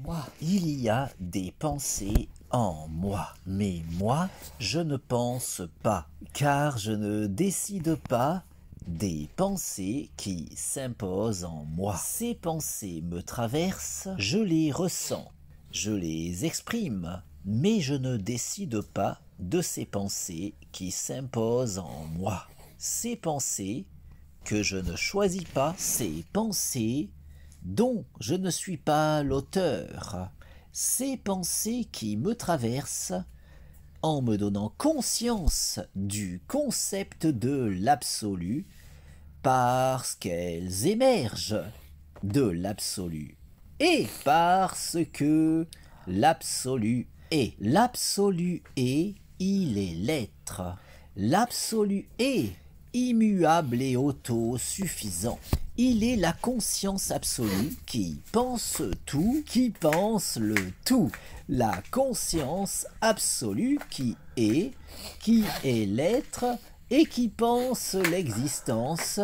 moi. Il y a des pensées en moi, mais moi, je ne pense pas, car je ne décide pas des pensées qui s'imposent en moi. Ces pensées me traversent, je les ressens, je les exprime, mais je ne décide pas de ces pensées qui s'imposent en moi. Ces pensées que je ne choisis pas, ces pensées dont je ne suis pas l'auteur, ces pensées qui me traversent en me donnant conscience du concept de l'absolu parce qu'elles émergent de l'absolu et parce que l'absolu est. L'absolu est, il est l'être. L'absolu est immuable et autosuffisant. Il est la conscience absolue qui pense tout, qui pense le tout. La conscience absolue qui est l'être et qui pense l'existence,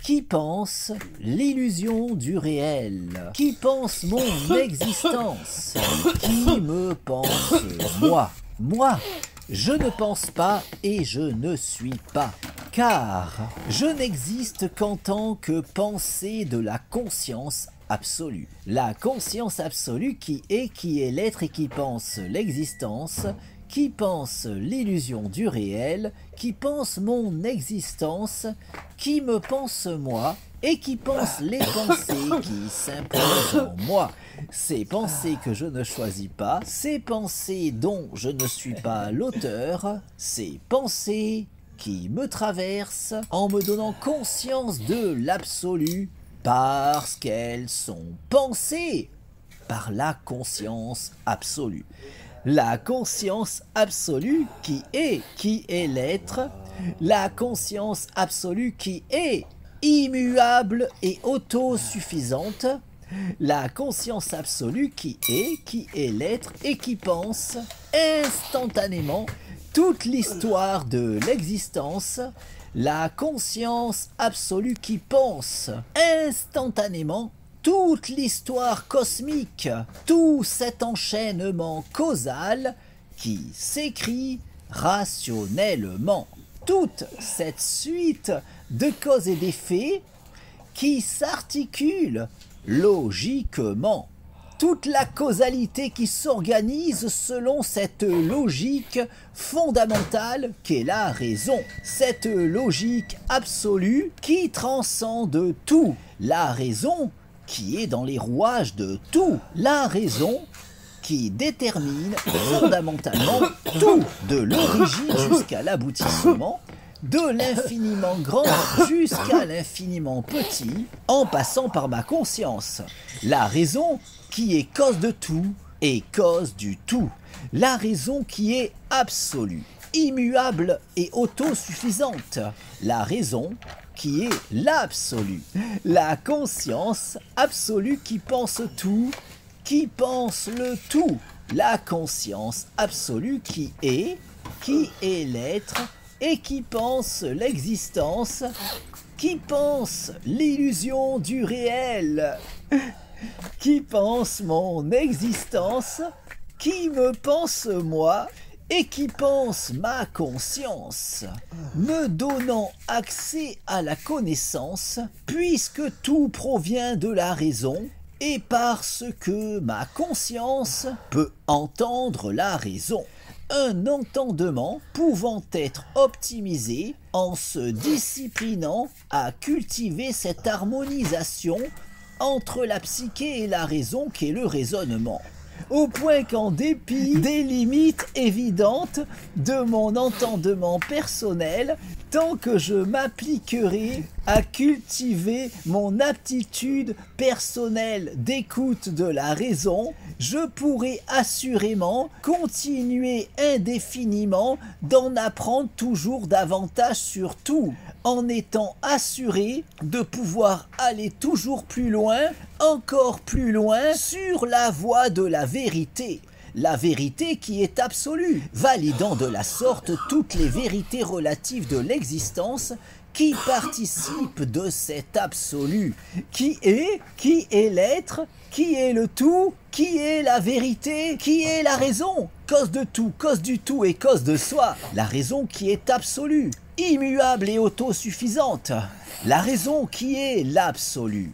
qui pense l'illusion du réel, qui pense mon existence, qui me pense moi. Moi, je ne pense pas et je ne suis pas, car je n'existe qu'en tant que pensée de la conscience absolue. La conscience absolue qui est l'être et qui pense l'existence, qui pense l'illusion du réel, qui pense mon existence, qui me pense moi, et qui pense les pensées qui s'imposent en moi. Ces pensées que je ne choisis pas, ces pensées dont je ne suis pas l'auteur, ces pensées qui me traversent en me donnant conscience de l'absolu parce qu'elles sont pensées par la conscience absolue. La conscience absolue qui est l'être, la conscience absolue qui est immuable et autosuffisante, la conscience absolue qui est l'être et qui pense instantanément toute l'histoire de l'existence, la conscience absolue qui pense instantanément toute l'histoire cosmique, tout cet enchaînement causal qui s'écrit rationnellement, toute cette suite de causes et d'effets qui s'articule logiquement, toute la causalité qui s'organise selon cette logique fondamentale qu'est la raison, cette logique absolue qui transcende tout, la raison qui est dans les rouages de tout, la raison qui détermine fondamentalement tout, de l'origine jusqu'à l'aboutissement, de l'infiniment grand jusqu'à l'infiniment petit, en passant par ma conscience. La raison qui est cause de tout et cause du tout. La raison qui est absolue, immuable et autosuffisante. La raison qui est l'absolu. La conscience absolue qui pense tout, qui pense le tout. La conscience absolue qui est l'être et qui pense l'existence, qui pense l'illusion du réel, qui pense mon existence, qui me pense moi et qui pense ma conscience, me donnant accès à la connaissance, puisque tout provient de la raison, et parce que ma conscience peut entendre la raison. Un entendement pouvant être optimisé en se disciplinant à cultiver cette harmonisation entre la psyché et la raison qu'est le raisonnement. Au point qu'en dépit des limites évidentes de mon entendement personnel, tant que je m'appliquerai à cultiver mon aptitude personnelle d'écoute de la raison, je pourrai assurément continuer indéfiniment d'en apprendre toujours davantage sur tout, en étant assuré de pouvoir aller toujours plus loin, encore plus loin, sur la voie de la vérité. La vérité qui est absolue, validant de la sorte toutes les vérités relatives de l'existence qui participe de cet absolu, qui est l'être, qui est le tout, qui est la vérité, qui est la raison, cause de tout, cause du tout et cause de soi, la raison qui est absolue, immuable et autosuffisante, la raison qui est l'absolu.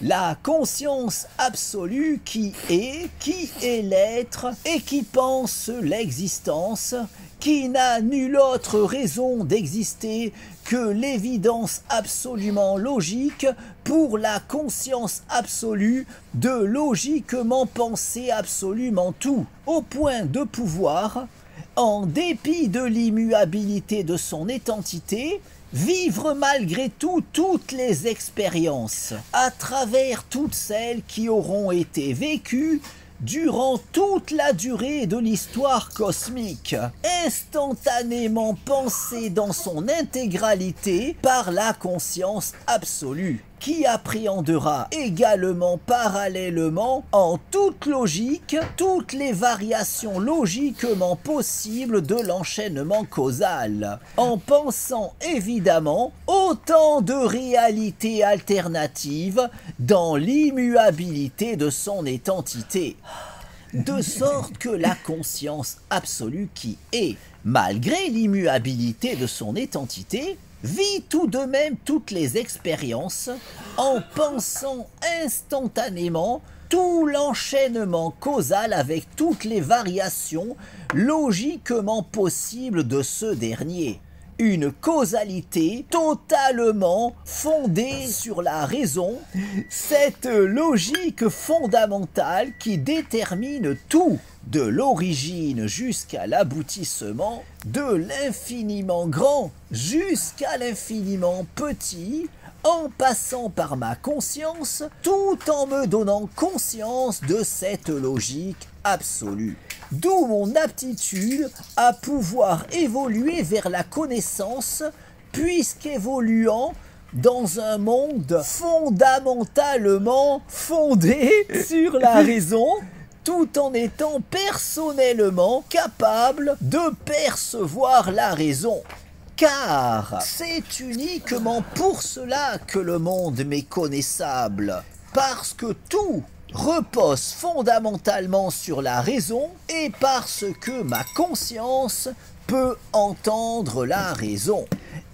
La conscience absolue qui est l'être et qui pense l'existence, qui n'a nulle autre raison d'exister que l'évidence absolument logique pour la conscience absolue de logiquement penser absolument tout, au point de pouvoir, en dépit de l'immuabilité de son identité, vivre malgré tout toutes les expériences, à travers toutes celles qui auront été vécues durant toute la durée de l'histoire cosmique, instantanément pensée dans son intégralité par la conscience absolue, qui appréhendera également parallèlement en toute logique toutes les variations logiquement possibles de l'enchaînement causal, en pensant évidemment autant de réalités alternatives dans l'immuabilité de son identité. De sorte que la conscience absolue qui est, malgré l'immuabilité de son identité, vit tout de même toutes les expériences en pensant instantanément tout l'enchaînement causal avec toutes les variations logiquement possibles de ce dernier. Une causalité totalement fondée sur la raison, cette logique fondamentale qui détermine tout, de l'origine jusqu'à l'aboutissement, de l'infiniment grand jusqu'à l'infiniment petit, en passant par ma conscience, tout en me donnant conscience de cette logique absolue. D'où mon aptitude à pouvoir évoluer vers la connaissance, puisqu'évoluant dans un monde fondamentalement fondé sur la raison, tout en étant personnellement capable de percevoir la raison. Car c'est uniquement pour cela que le monde m'est connaissable, parce que tout repose fondamentalement sur la raison et parce que ma conscience peut entendre la raison.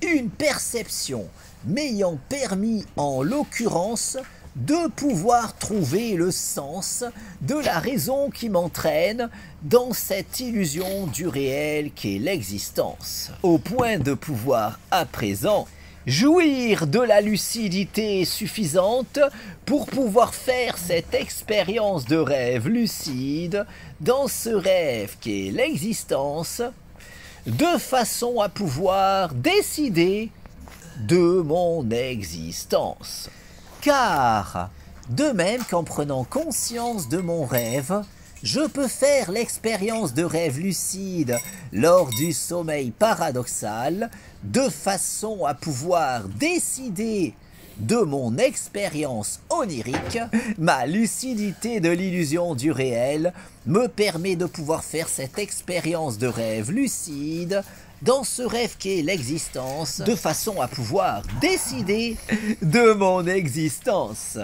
Une perception m'ayant permis en l'occurrence de pouvoir trouver le sens de la raison qui m'entraîne dans cette illusion du réel qu'est l'existence, au point de pouvoir à présent jouir de la lucidité suffisante pour pouvoir faire cette expérience de rêve lucide dans ce rêve qu'est l'existence, de façon à pouvoir décider de mon existence. Car, de même qu'en prenant conscience de mon rêve, je peux faire l'expérience de rêve lucide lors du sommeil paradoxal, de façon à pouvoir décider de mon expérience onirique, ma lucidité de l'illusion du réel me permet de pouvoir faire cette expérience de rêve lucide dans ce rêve qu'est l'existence, de façon à pouvoir décider de mon existence.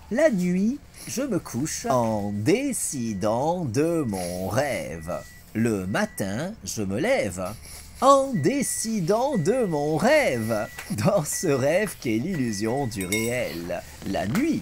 La nuit, je me couche en décidant de mon rêve. Le matin, je me lève en décidant de mon rêve, dans ce rêve qu'est l'illusion du réel. La nuit,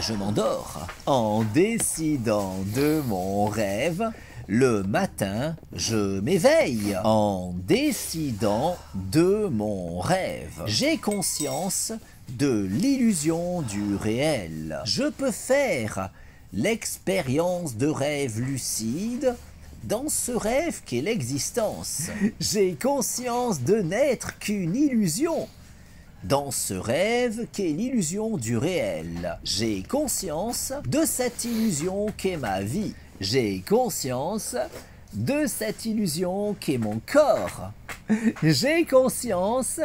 je m'endors en décidant de mon rêve. Le matin, je m'éveille en décidant de mon rêve. J'ai conscience de l'illusion du réel. Je peux faire l'expérience de rêve lucide dans ce rêve qu'est l'existence. J'ai conscience de n'être qu'une illusion dans ce rêve qu'est l'illusion du réel. J'ai conscience de cette illusion qu'est ma vie. J'ai conscience de cette illusion qu'est mon corps. J'ai conscience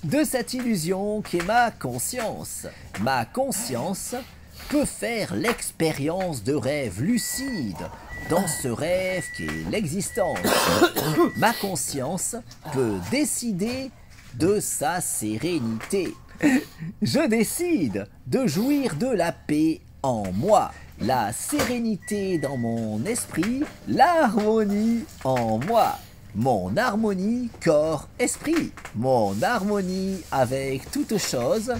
de cette illusion qu'est ma conscience. Ma conscience peut faire l'expérience de rêve lucide dans ce rêve qu'est l'existence. Ma conscience peut décider de sa sérénité. Je décide de jouir de la paix en moi, la sérénité dans mon esprit, l'harmonie en moi. Mon harmonie corps-esprit, mon harmonie avec toute chose,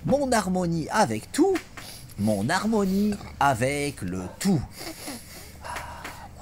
mon harmonie avec tout, mon harmonie avec le tout.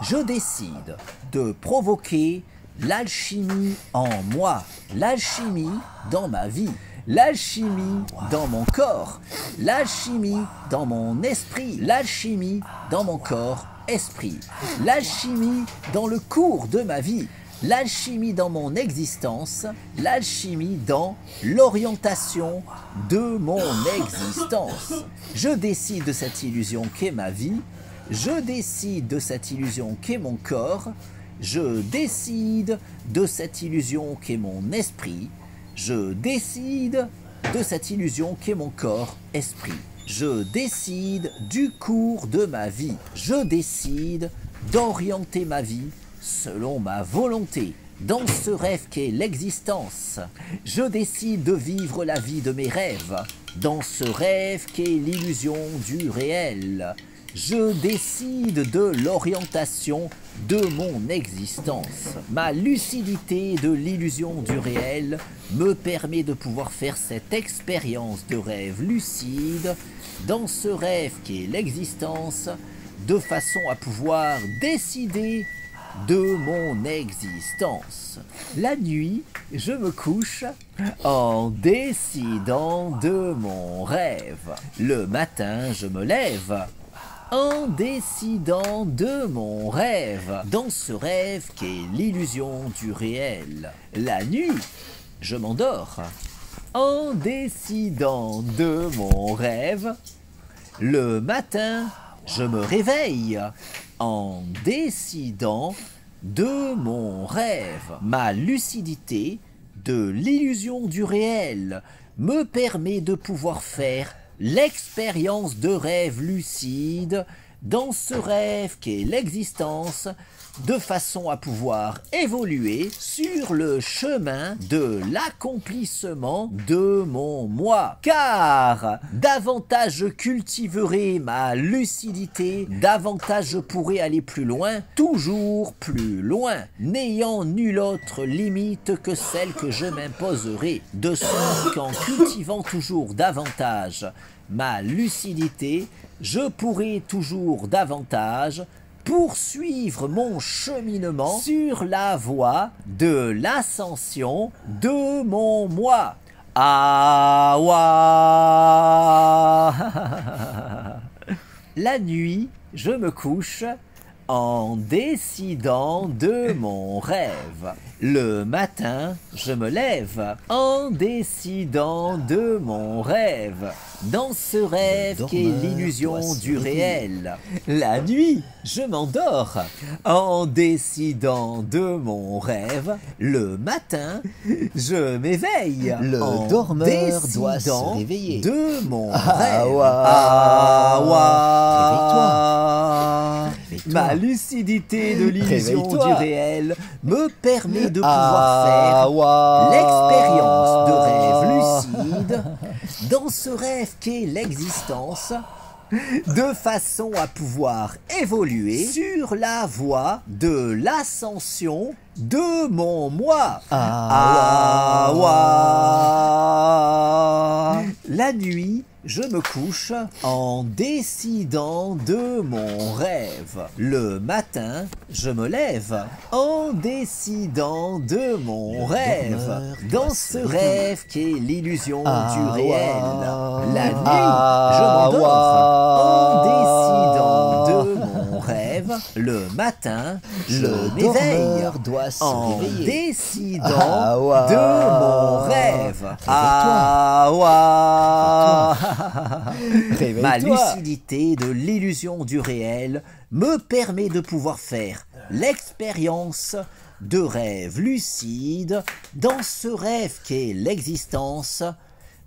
Je décide de provoquer l'alchimie en moi, l'alchimie dans ma vie, l'alchimie dans mon corps, l'alchimie dans mon esprit, l'alchimie dans mon corps-esprit, l'alchimie dans le cours de ma vie, l'alchimie dans mon existence, l'alchimie dans l'orientation de mon existence. Je décide de cette illusion qu'est ma vie, je décide de cette illusion qu'est mon corps, je décide de cette illusion qu'est mon esprit, je décide de cette illusion qu'est mon corps-esprit. Je décide du cours de ma vie, je décide d'orienter ma vie selon ma volonté, dans ce rêve qu'est l'existence. Je décide de vivre la vie de mes rêves, dans ce rêve qu'est l'illusion du réel. Je décide de l'orientation de mon existence. Ma lucidité de l'illusion du réel me permet de pouvoir faire cette expérience de rêve lucide, dans ce rêve qu'est l'existence, de façon à pouvoir décider de mon existence. La nuit, je me couche en décidant de mon rêve. Le matin, je me lève en décidant de mon rêve, dans ce rêve qu'est l'illusion du réel. La nuit, je m'endors en décidant de mon rêve. Le matin, je me réveille en décidant de mon rêve. Ma lucidité de l'illusion du réel me permet de pouvoir faire l'expérience de rêve lucide dans ce rêve qu'est l'existence, de façon à pouvoir évoluer sur le chemin de l'accomplissement de mon moi. Car davantage je cultiverai ma lucidité, davantage je pourrai aller plus loin, toujours plus loin, n'ayant nulle autre limite que celle que je m'imposerai, de sorte qu'en cultivant toujours davantage ma lucidité, je pourrai toujours davantage poursuivre mon cheminement sur la voie de l'ascension de mon moi. Awa. La nuit, je me couche en décidant de mon rêve. Le matin, je me lève en décidant de mon rêve. Dans ce rêve qu'est l'illusion du réel. La nuit, je m'endors en décidant de mon rêve. Le matin, je m'éveille. Le dormeur doit se réveiller. De mon rêve. Ma lucidité de l'illusion du réel me permet de pouvoir faire l'expérience de rêve lucide dans ce rêve qu'est l'existence, de façon à pouvoir évoluer sur la voie de l'ascension de mon moi. La nuit, je me couche en décidant de mon rêve. Le matin, je me lève en décidant de mon rêve. Dans ce rêve qu'est l'illusion du réel. La nuit, je m'endors en décidant de mon rêve. Le matin, je m'éveille en décidant de mon rêve. Ma lucidité de l'illusion du réel me permet de pouvoir faire l'expérience de rêve lucide dans ce rêve qu'est l'existence,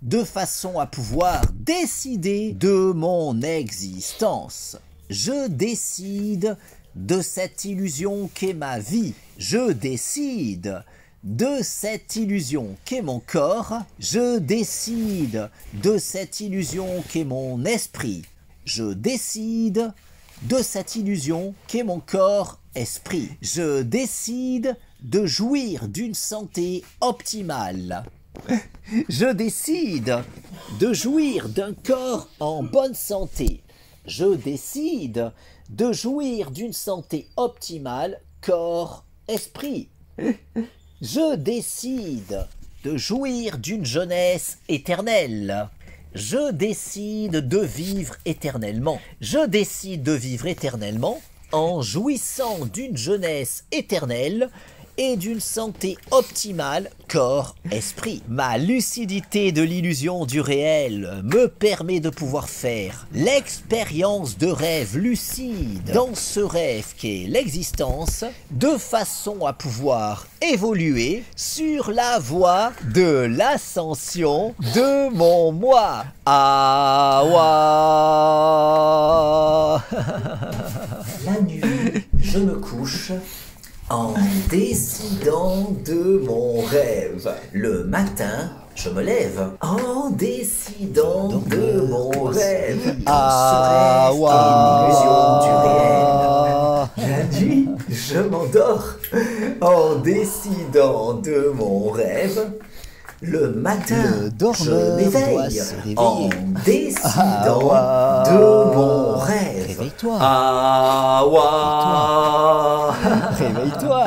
de façon à pouvoir décider de mon existence. Je décide de cette illusion qu'est ma vie. Je décide de cette illusion qu'est mon corps, je décide de cette illusion qu'est mon esprit, je décide de cette illusion qu'est mon corps-esprit, je décide de jouir d'une santé optimale. Je décide de jouir d'un corps en bonne santé. Je décide de jouir d'une santé optimale, corps-esprit. Je décide de jouir d'une jeunesse éternelle. Je décide de vivre éternellement. Je décide de vivre éternellement en jouissant d'une jeunesse éternelle et d'une santé optimale corps-esprit. Ma lucidité de l'illusion du réel me permet de pouvoir faire l'expérience de rêve lucide dans ce rêve qu'est l'existence, de façon à pouvoir évoluer sur la voie de l'ascension de mon moi. Awa. La nuit, je me couche en décidant de mon rêve. Le matin, je me lève en décidant de mon rêve. Ce rêve est l'illusion du réel. La nuit, je m'endors en décidant de mon rêve. Le matin, je m'éveille en décidant de mon rêve. Réveille-toi. Awa. Réveille-toi.